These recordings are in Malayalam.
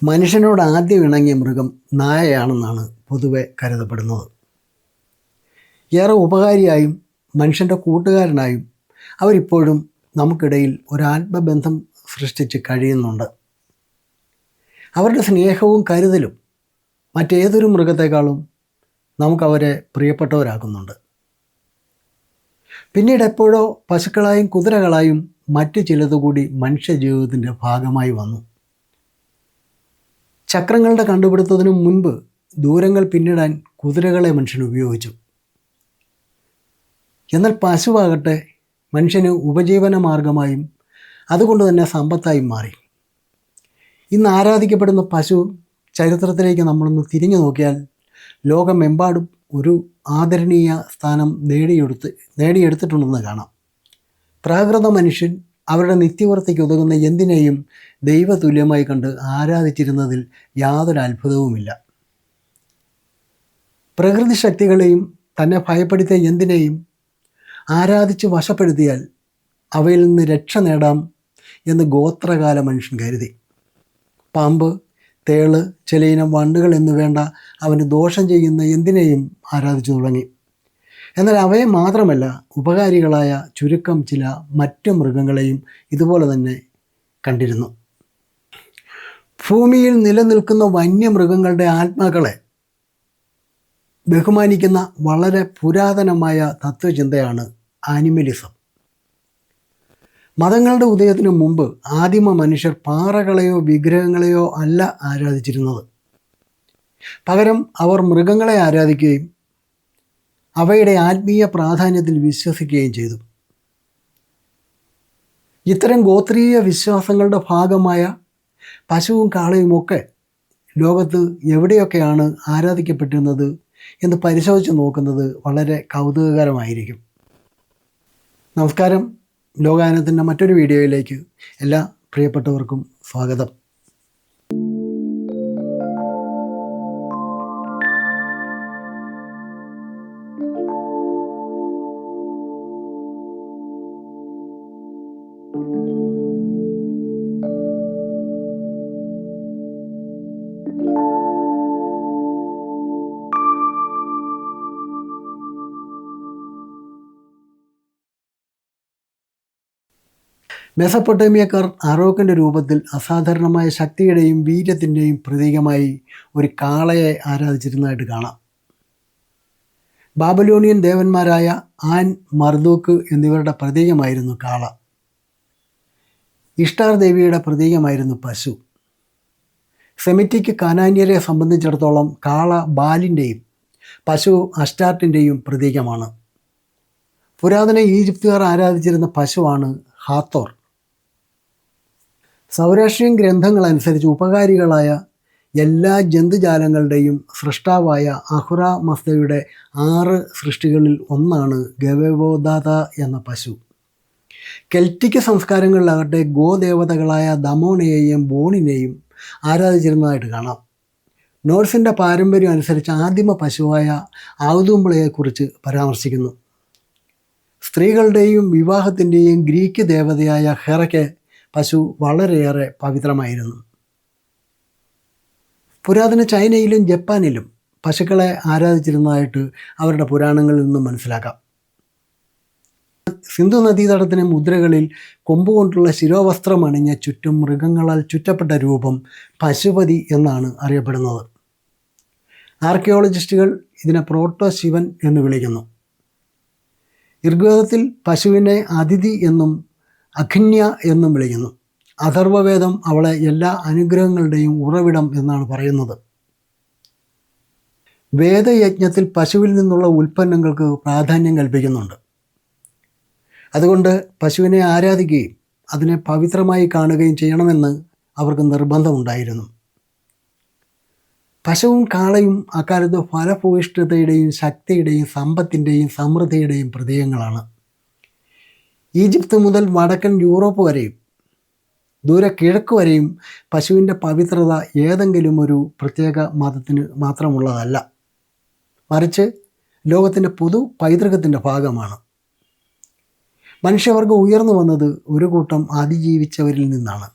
മനുഷ്യനോട് ആദ്യം ഇണങ്ങിയ മൃഗം നായയാണെന്നാണ് പൊതുവെ കരുതപ്പെടുന്നത്. ഏറെ ഉപകാരിയായും മനുഷ്യൻ്റെ കൂട്ടുകാരനായും അവരിപ്പോഴും നമുക്കിടയിൽ ഒരാത്മബന്ധം സൃഷ്ടിച്ച് കഴിയുന്നുണ്ട്. അവരുടെ സ്നേഹവും കരുതലും മറ്റേതൊരു മൃഗത്തെക്കാളും നമുക്കവരെ പ്രിയപ്പെട്ടവരാക്കുന്നുണ്ട്. പിന്നീട് എപ്പോഴോ പശുക്കളായും കുതിരകളായും മറ്റു ചിലതുകൂടി മനുഷ്യ ജീവിതത്തിൻ്റെ ഭാഗമായി വന്നു. ചക്രങ്ങളുടെ കണ്ടുപിടുത്തത്തിനു മുൻപ് ദൂരങ്ങൾ പിന്നിടാൻ കുതിരകളെ മനുഷ്യൻ ഉപയോഗിച്ചു. എന്നാൽ പശുവാകട്ടെ മനുഷ്യന് ഉപജീവന മാർഗമായും അതുകൊണ്ട് തന്നെ സമ്പത്തായും മാറി. ഇന്ന് ആരാധിക്കപ്പെടുന്ന പശു ചരിത്രത്തിലേക്ക് നമ്മളൊന്ന് തിരിഞ്ഞു നോക്കിയാൽ ലോകമെമ്പാടും ഒരു ആദരണീയ സ്ഥാനം നേടിയെടുത്തിട്ടുണ്ടെന്ന് കാണാം. പ്രാകൃത മനുഷ്യൻ അവരുടെ നിത്യവൃത്തിക്ക് ഉതകുന്ന എന്തിനേയും ദൈവതുല്യമായി കണ്ട് ആരാധിച്ചിരുന്നതിൽ യാതൊരു അത്ഭുതവുമില്ല. പ്രകൃതി ശക്തികളെയും തന്നെ ഭയപ്പെടുത്തിയ എന്തിനേയും ആരാധിച്ച് വശപ്പെടുത്തിയാൽ അവയിൽ നിന്ന് രക്ഷ നേടാം എന്ന് ഗോത്രകാല മനുഷ്യൻ കരുതി. പാമ്പ്, തേള്, ചിലയിനം വണ്ടുകൾ എന്നു വേണ്ട അവന് ദോഷം ചെയ്യുന്ന എന്തിനേയും ആരാധിച്ചു തുടങ്ങി. എന്നാൽ അവയെ മാത്രമല്ല, ഉപകാരികളായ ചുരുക്കം ചില മറ്റു മൃഗങ്ങളെയും ഇതുപോലെ തന്നെ കണ്ടിരുന്നു. ഭൂമിയിൽ നിലനിൽക്കുന്ന വന്യമൃഗങ്ങളുടെ ആത്മാക്കളെ ബഹുമാനിക്കുന്ന വളരെ പുരാതനമായ തത്വചിന്തയാണ് ആനിമലിസം. മതങ്ങളുടെ ഉദയത്തിനു മുമ്പ് ആദിമ മനുഷ്യർ പാറകളെയോ വിഗ്രഹങ്ങളെയോ അല്ല ആരാധിച്ചിരുന്നത്. പകരം അവർ മൃഗങ്ങളെ ആരാധിക്കുകയും അവയുടെ ആത്മീയ പ്രാധാന്യത്തിൽ വിശ്വസിക്കുകയും ചെയ്തു. ഇത്തരം ഗോത്രീയ വിശ്വാസങ്ങളുടെ ഭാഗമായ പശുവും കാളയുമൊക്കെ ലോകത്ത് എവിടെയൊക്കെയാണ് ആരാധിക്കപ്പെട്ടിരുന്നത് എന്ന് പരിശോധിച്ച് നോക്കുന്നത് വളരെ കൗതുകകരമായിരിക്കും. നമസ്കാരം. ലോകായനത്തിൻ്റെ മറ്റൊരു വീഡിയോയിലേക്ക് എല്ലാ പ്രിയപ്പെട്ടവർക്കും സ്വാഗതം. മെസപ്പൊട്ടേമിയക്കാർ അറോക്കിൻ്റെ രൂപത്തിൽ അസാധാരണമായ ശക്തിയുടെയും വീര്യത്തിൻ്റെയും പ്രതീകമായി ഒരു കാളയെ ആരാധിച്ചിരുന്നതായിട്ട് കാണാം. ബാബലോണിയൻ ദേവന്മാരായ ആൻ, മർദൂക്ക് എന്നിവരുടെ പ്രതീകമായിരുന്നു കാള. ഇഷ്ടാർ ദേവിയുടെ പ്രതീകമായിരുന്നു പശു. സെമിറ്റിക് കാനാന്യരെ സംബന്ധിച്ചിടത്തോളം കാള ബാലിൻ്റെയും പശു അസ്റ്റാർട്ടിൻ്റെയും പ്രതീകമാണ്. പുരാതന ഈജിപ്തുകാർ ആരാധിച്ചിരുന്ന പശുവാണ് ഹാത്തോർ. സൗരാഷ്ട്രീയൻ ഗ്രന്ഥങ്ങളനുസരിച്ച് ഉപകാരികളായ എല്ലാ ജന്തുജാലങ്ങളുടെയും സൃഷ്ടാവായ അഹുറ മസ്തയുടെ 6 സൃഷ്ടികളിൽ ഒന്നാണ് ഗവേവോദാത എന്ന പശു. കെൽറ്റിക് സംസ്കാരങ്ങളിലാകട്ടെ ഗോദേവതകളായ ദമോണയെയും ബോണിനെയും ആരാധിച്ചിരുന്നതായിട്ട് കാണാം. നോർസിൻ്റെ പാരമ്പര്യം അനുസരിച്ച് ആദിമ പശുവായ ഔദുംബളയെക്കുറിച്ച് പരാമർശിക്കുന്നു. സ്ത്രീകളുടെയും വിവാഹത്തിൻ്റെയും ഗ്രീക്ക് ദേവതയായ ഹെറയ്ക്ക് പശു വളരെയേറെ പവിത്രമായിരുന്നു. പുരാതന ചൈനയിലും ജപ്പാനിലും പശുക്കളെ ആരാധിച്ചിരുന്നതായിട്ട് അവരുടെ പുരാണങ്ങളിൽ നിന്നും മനസ്സിലാക്കാം. സിന്ധു നദീതടത്തിന് മുദ്രകളിൽ കൊമ്പുകൊണ്ടുള്ള ശിരോവസ്ത്രം അണിഞ്ഞ ചുറ്റും മൃഗങ്ങളാൽ ചുറ്റപ്പെട്ട രൂപം പശുപതി എന്നാണ് അറിയപ്പെടുന്നത്. ആർക്കിയോളജിസ്റ്റുകൾ ഇതിനെ പ്രോട്ടോ ശിവൻ എന്ന് വിളിക്കുന്നു. ഋഗ്വേദത്തിൽ പശുവിനെ അതിഥി എന്നും അഖിന്യ എന്നും വിളിക്കുന്നു. അഥർവവേദം അവളെ എല്ലാ അനുഗ്രഹങ്ങളുടെയും ഉറവിടം എന്നാണ് പറയുന്നത്. വേദയജ്ഞത്തിൽ പശുവിൽ നിന്നുള്ള ഉൽപ്പന്നങ്ങൾക്ക് പ്രാധാന്യം കൽപ്പിക്കുന്നുണ്ട്. അതുകൊണ്ട് പശുവിനെ ആരാധിക്കുകയും അതിനെ പവിത്രമായി കാണുകയും ചെയ്യണമെന്ന് അവർക്ക് നിർബന്ധമുണ്ടായിരുന്നു. പശുവും കാളയും അക്കാലത്ത് ഫലഭൂയിഷ്ഠതയുടെയും ശക്തിയുടെയും സമ്പത്തിൻ്റെയും സമൃദ്ധിയുടെയും പ്രതീകങ്ങളാണ്. ഈജിപ്ത് മുതൽ വടക്കൻ യൂറോപ്പ് വരെയും ദൂരെ കിഴക്ക് വരെയും പശുവിൻ്റെ പവിത്രത ഏതെങ്കിലും ഒരു പ്രത്യേക മതത്തിന് മാത്രമുള്ളതല്ല, മറിച്ച് ലോകത്തിൻ്റെ പൊതു പൈതൃകത്തിൻ്റെ ഭാഗമാണ്. മനുഷ്യവർഗം ഉയർന്നു വന്നത് ഒരു കൂട്ടം അതിജീവിച്ചവരിൽ നിന്നാണ്.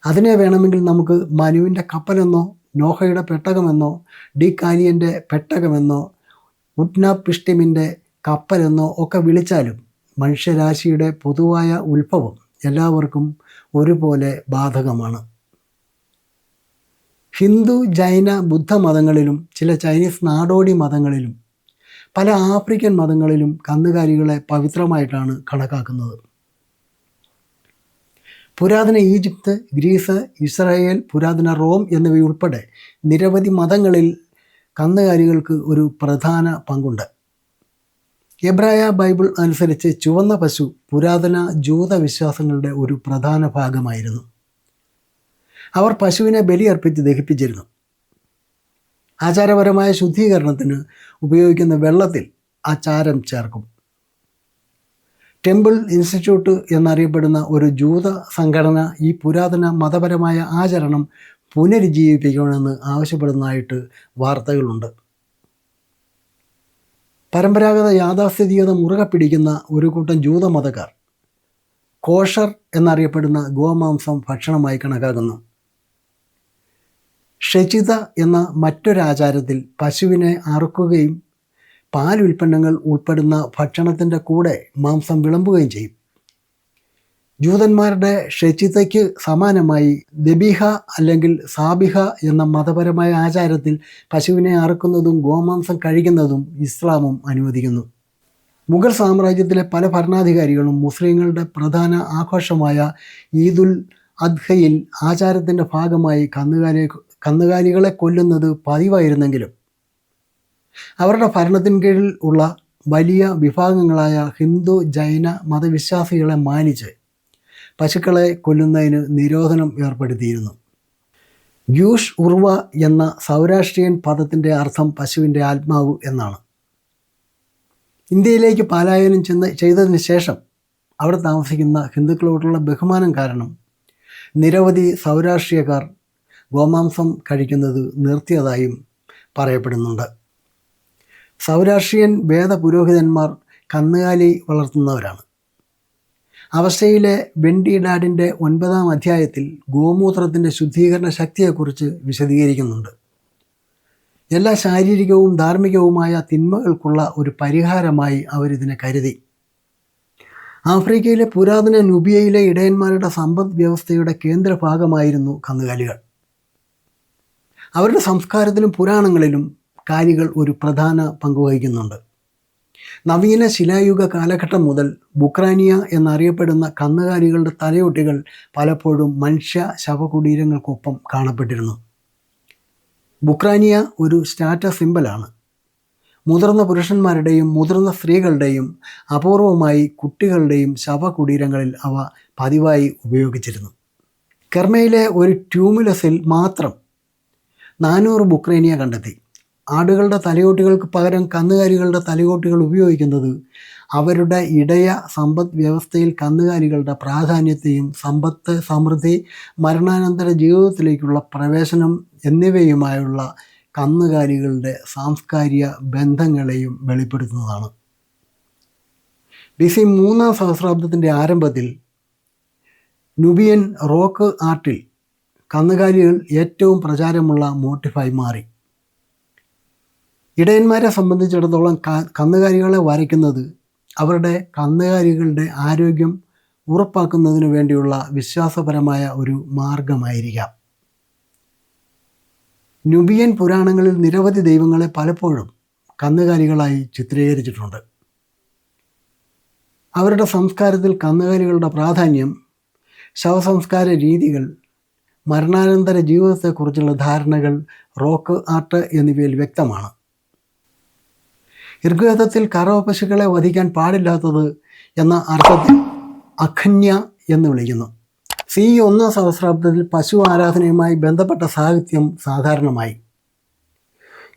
അതിനെ വേണമെങ്കിൽ നമുക്ക് മനുവിൻ്റെ കപ്പലെന്നോ നോഹയുടെ പെട്ടകമെന്നോ ഡി കാലിയൻ്റെ പെട്ടകമെന്നോ ഉട്നാപിഷ്ടിമിൻ്റെ കപ്പലെന്നോ ഒക്കെ വിളിച്ചാലും മനുഷ്യരാശിയുടെ പൊതുവായ ഉത്ഭവം എല്ലാവർക്കും ഒരുപോലെ ബാധകമാണ്. ഹിന്ദു, ജൈന, ബുദ്ധ മതങ്ങളിലും ചില ചൈനീസ് നാടോടി മതങ്ങളിലും പല ആഫ്രിക്കൻ മതങ്ങളിലും കന്നുകാലികളെ പവിത്രമായിട്ടാണ് കണക്കാക്കുന്നത്. പുരാതന ഈജിപ്ത്, ഗ്രീസ്, ഇസ്രായേൽ, പുരാതന റോം എന്നിവയുൾപ്പെടെ നിരവധി മതങ്ങളിൽ കന്നുകാലികൾക്ക് ഒരു പ്രധാന പങ്കുണ്ട്. എബ്രായ ബൈബിൾ അനുസരിച്ച് ചുവന്ന പശു പുരാതന ജൂത വിശ്വാസങ്ങളുടെ ഒരു പ്രധാന ഭാഗമായിരുന്നു. അവർ പശുവിനെ ബലിയർപ്പിച്ച് ദഹിപ്പിച്ചിരുന്നു. ആചാരപരമായ ശുദ്ധീകരണത്തിന് ഉപയോഗിക്കുന്ന വെള്ളത്തിൽ ആ ചാരം ചേർക്കും. ടെമ്പിൾ ഇൻസ്റ്റിറ്റ്യൂട്ട് എന്നറിയപ്പെടുന്ന ഒരു ജൂത സംഘടന ഈ പുരാതന മതപരമായ ആചരണം പുനരുജ്ജീവിപ്പിക്കണമെന്ന് ആവശ്യപ്പെടുന്നതായിട്ട് വാർത്തകളുണ്ട്. പരമ്പരാഗത യാഥാസ്ഥിതികത മുറുകെ പിടിക്കുന്ന ഒരു കൂട്ടം ജൂതമതക്കാർ കോഷർ എന്നറിയപ്പെടുന്ന ഗോമാംസം ഭക്ഷണമായി കണക്കാക്കുന്നു. ഷെചിത എന്ന മറ്റൊരാചാരത്തിൽ പശുവിനെ അറുക്കുകയും പാൽ ഉൽപ്പന്നങ്ങൾ ഉൾപ്പെടുന്ന ഭക്ഷണത്തിൻ്റെ കൂടെ മാംസം വിളമ്പുകയും ചെയ്യും. ജൂതന്മാരുടെ ഷെചിതയ്ക്ക് സമാനമായി ദബീഹ അല്ലെങ്കിൽ സാബിഹ എന്ന മതപരമായ ആചാരത്തിൽ പശുവിനെ അറുക്കുന്നതും ഗോമാംസം കഴിക്കുന്നതും ഇസ്ലാമും അനുവദിക്കുന്നു. മുഗൾ സാമ്രാജ്യത്തിലെ പല ഭരണാധികാരികളും മുസ്ലിങ്ങളുടെ പ്രധാന ആഘോഷമായ ഈദുൽ അദ്ഹയിൽ ആചാരത്തിൻ്റെ ഭാഗമായി കന്നുകാലികളെ കൊല്ലുന്നത് പതിവായിരുന്നെങ്കിലും അവരുടെ ഭരണത്തിൻ കീഴിൽ ഉള്ള വലിയ വിഭാഗങ്ങളായ ഹിന്ദു, ജൈന മതവിശ്വാസികളെ മാനിച്ച് പശുക്കളെ കൊല്ലുന്നതിന് നിരോധനം ഏർപ്പെടുത്തിയിരുന്നു. ഗ്യൂഷ് ഉർവ എന്ന സൗരാഷ്ട്രീയൻ പദത്തിൻ്റെ അർത്ഥം പശുവിൻ്റെ ആത്മാവ് എന്നാണ്. ഇന്ത്യയിലേക്ക് പലായനം ചെയ്തതിന് ശേഷം അവിടെ താമസിക്കുന്ന ഹിന്ദുക്കളോടുള്ള ബഹുമാനം കാരണം നിരവധി സൗരാഷ്ട്രീയക്കാർ ഗോമാംസം കഴിക്കുന്നത് നിർത്തിയതായും പറയപ്പെടുന്നുണ്ട്. സൗരാഷ്ട്രീയൻ വേദപുരോഹിതന്മാർ കന്നുകാലി വളർത്തുന്നവരാണ്. അവസ്ഥയിലെ വെൻഡിഡാഡിൻ്റെ 9-ാം അധ്യായത്തിൽ ഗോമൂത്രത്തിൻ്റെ ശുദ്ധീകരണ ശക്തിയെക്കുറിച്ച് വിശദീകരിക്കുന്നുണ്ട്. എല്ലാ ശാരീരികവും ധാർമ്മികവുമായ തിന്മകൾക്കുള്ള ഒരു പരിഹാരമായി അവരിതിനെ കരുതി. ആഫ്രിക്കയിലെ പുരാതന നുബിയയിലെ ഇടയന്മാരുടെ സമ്പദ് വ്യവസ്ഥയുടെ കേന്ദ്രഭാഗമായിരുന്നു കന്നുകാലികൾ. അവരുടെ സംസ്കാരത്തിലും പുരാണങ്ങളിലും കാലികൾ ഒരു പ്രധാന പങ്ക് വഹിക്കുന്നുണ്ട്. നവീന ശിലായുഗ കാലഘട്ടം മുതൽ ബുക്രാനിയ എന്നറിയപ്പെടുന്ന കന്നുകാലികളുടെ തലയൊട്ടികൾ പലപ്പോഴും മനുഷ്യ ശവകുടീരങ്ങൾക്കൊപ്പം കാണപ്പെട്ടിരുന്നു. ബുക്രാനിയ ഒരു സ്റ്റാറ്റസ് സിംബലാണ്. മുതിർന്ന പുരുഷന്മാരുടെയും മുതിർന്ന സ്ത്രീകളുടെയും അപൂർവമായി കുട്ടികളുടെയും ശവകുടീരങ്ങളിൽ അവ പതിവായി ഉപയോഗിച്ചിരുന്നു. കെർമയിലെ ഒരു ട്യൂമുലസിൽ മാത്രം 400 ബുക്രാനിയ കണ്ടെത്തി. ആടുകളുടെ തലയോട്ടികൾക്ക് പകരം കന്നുകാലികളുടെ തലയോട്ടികൾ ഉപയോഗിക്കുന്നത് അവരുടെ ഇടയ സമ്പദ് വ്യവസ്ഥയിൽ കന്നുകാലികളുടെ പ്രാധാന്യത്തെയും സമ്പത്ത്, സമൃദ്ധി, മരണാനന്തര ജീവിതത്തിലേക്കുള്ള പ്രവേശനം എന്നിവയുമായുള്ള കന്നുകാലികളുടെ സാംസ്കാരിക ബന്ധങ്ങളെയും വെളിപ്പെടുത്തുന്നതാണ്. BC 3-ാം സഹസ്രാബ്ദത്തിൻ്റെ ആരംഭത്തിൽ നുബിയൻ റോക്ക് ആർട്ടിൽ കന്നുകാലികൾ ഏറ്റവും പ്രചാരമുള്ള മോട്ടിഫായി മാറി. ഇടയന്മാരെ സംബന്ധിച്ചിടത്തോളം കന്നുകാലികളെ വരയ്ക്കുന്നത് അവരുടെ കന്നുകാലികളുടെ ആരോഗ്യം ഉറപ്പാക്കുന്നതിനു വേണ്ടിയുള്ള വിശ്വാസപരമായ ഒരു മാർഗമായിരിക്കാം. നുബിയൻ പുരാണങ്ങളിൽ നിരവധി ദൈവങ്ങളെ പലപ്പോഴും കന്നുകാലികളായി ചിത്രീകരിച്ചിട്ടുണ്ട്. അവരുടെ സംസ്കാരത്തിൽ കന്നുകാലികളുടെ പ്രാധാന്യം, ശവസംസ്കാര രീതികൾ, മരണാനന്തര ജീവിതത്തെക്കുറിച്ചുള്ള ധാരണകൾ റോക്ക് ആർട്ട് എന്നിവയിൽ വ്യക്തമാണ്. ഋഗ്വേദത്തിൽ കറവ പശുക്കളെ വധിക്കാൻ പാടില്ലാത്തത് എന്ന അർത്ഥത്തിൽ അഖന്യ എന്ന് വിളിക്കുന്നു. CE 1-ാം സഹസ്രാബ്ദത്തിൽ പശു ആരാധനയുമായി ബന്ധപ്പെട്ട സാഹിത്യം സാധാരണമായി.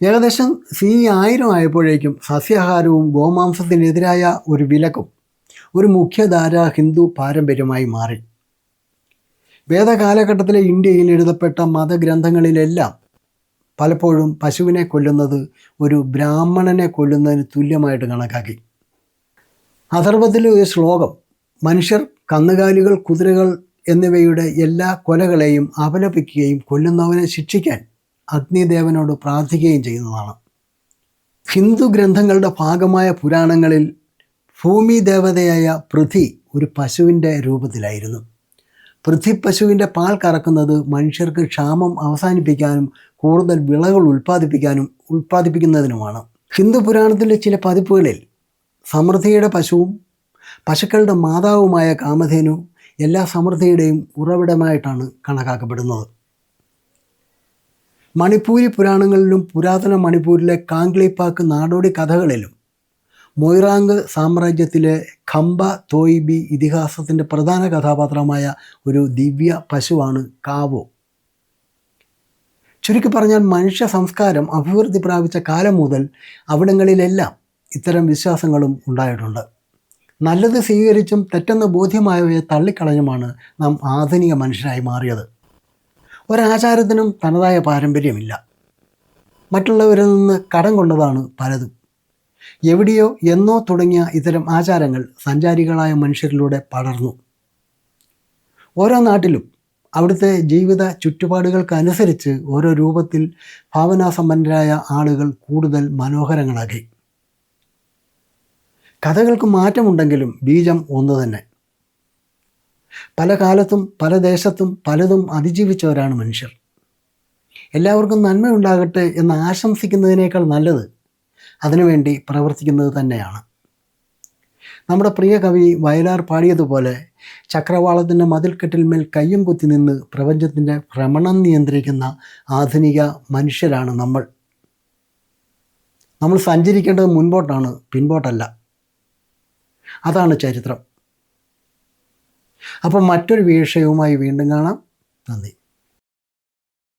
ഏകദേശം CE 1000 ആയപ്പോഴേക്കും സസ്യാഹാരവും ഗോമാംസത്തിനെതിരായ ഒരു വിലക്കും ഒരു മുഖ്യധാര ഹിന്ദു പാരമ്പര്യമായി മാറി. വേദകാലഘട്ടത്തിലെ ഇന്ത്യയിൽ എഴുതപ്പെട്ട മതഗ്രന്ഥങ്ങളിലെല്ലാം പലപ്പോഴും പശുവിനെ കൊല്ലുന്നത് ഒരു ബ്രാഹ്മണനെ കൊല്ലുന്നതിന് തുല്യമായിട്ട് കണക്കാക്കി. അഥർവത്തിലെ ഒരു ശ്ലോകം മനുഷ്യർ കന്നുകാലികൾ, കുതിരകൾ എന്നിവയുടെ എല്ലാ കൊലകളെയും അപലപിക്കുകയും കൊല്ലുന്നവനെ ശിക്ഷിക്കാൻ അഗ്നിദേവനോട് പ്രാർത്ഥിക്കുകയും ചെയ്യുന്നതാണ്. ഹിന്ദു ഗ്രന്ഥങ്ങളുടെ ഭാഗമായ പുരാണങ്ങളിൽ ഭൂമി ദേവതയായ പൃഥ്വി ഒരു പശുവിൻ്റെ രൂപത്തിലായിരുന്നു. പൃഥ്വി പശുവിൻ്റെ പാൽ കറക്കുന്നത് മനുഷ്യർക്ക് ക്ഷാമം അവസാനിപ്പിക്കാനും കൂടുതൽ വിളകൾ ഉൽപ്പാദിപ്പിക്കുന്നതിനുമാണ്. ഹിന്ദു പുരാണത്തിലെ ചില പതിപ്പുകളിൽ സമൃദ്ധിയുടെ പശുവും പശുക്കളുടെ മാതാവുമായ കാമധേനു എല്ലാ സമൃദ്ധിയുടെയും ഉറവിടമായിട്ടാണ് കണക്കാക്കപ്പെടുന്നത്. മണിപ്പൂരി പുരാണങ്ങളിലും പുരാതന മണിപ്പൂരിലെ കാംഗ്ലിപാക്ക് നാടോടി കഥകളിലും മൊയ്റാങ് സാമ്രാജ്യത്തിലെ ഖംബ തോയിബി ഇതിഹാസത്തിൻ്റെ പ്രധാന കഥാപാത്രമായ ഒരു ദിവ്യ പശുവാണ് കാവോ. ചുരുക്കി പറഞ്ഞാൽ മനുഷ്യ സംസ്കാരം അഭിവൃദ്ധി പ്രാപിച്ച കാലം മുതൽ അവിടങ്ങളിലെല്ലാം ഇത്തരം വിശ്വാസങ്ങളും ഉണ്ടായിട്ടുണ്ട്. നല്ലത് സ്വീകരിച്ചും തെറ്റെന്ന് ബോധ്യമായവയെ തള്ളിക്കളഞ്ഞുമാണ് നാം ആധുനിക മനുഷ്യരായി മാറിയത്. ഒരാചാരത്തിനും തനതായ പാരമ്പര്യമില്ല. മറ്റുള്ളവരിൽ നിന്ന് കടം കൊണ്ടതാണ് പലതും. എവിടെയോ എന്നോ തുടങ്ങിയ ഇത്തരം ആചാരങ്ങൾ സഞ്ചാരികളായ മനുഷ്യരിലൂടെ പടർന്നു. ഓരോ നാട്ടിലും അവിടുത്തെ ജീവിത ചുറ്റുപാടുകൾക്കനുസരിച്ച് ഓരോ രൂപത്തിൽ ഭാവനാസമ്പന്നരായ ആളുകൾ കൂടുതൽ മനോഹരങ്ങളാക്കി. കഥകൾക്ക് മാറ്റമുണ്ടെങ്കിലും ബീജം ഒന്നു തന്നെ. പല കാലത്തും പല ദേശത്തും പലതും അതിജീവിച്ചവരാണ് മനുഷ്യർ. എല്ലാവർക്കും നന്മയുണ്ടാകട്ടെ എന്ന് ആശംസിക്കുന്നതിനേക്കാൾ നല്ലത് അതിനുവേണ്ടി പ്രവർത്തിക്കുന്നത് തന്നെയാണ്. നമ്മുടെ പ്രിയ കവി വയലാർ പാടിയതുപോലെ ചക്രവാളത്തിൻ്റെ മതിൽക്കെട്ടിന്മേൽ കയ്യും കുത്തി നിന്ന് പ്രപഞ്ചത്തിൻ്റെ ഭ്രമണം നിയന്ത്രിക്കുന്ന ആധുനിക മനുഷ്യരാണ് നമ്മൾ. നമ്മൾ സഞ്ചരിക്കേണ്ടത് മുൻപോട്ടാണ്, പിൻപോട്ടല്ല. അതാണ് ചരിത്രം. അപ്പോൾ മറ്റൊരു വിഷയവുമായി വീണ്ടും കാണാം. നന്ദി.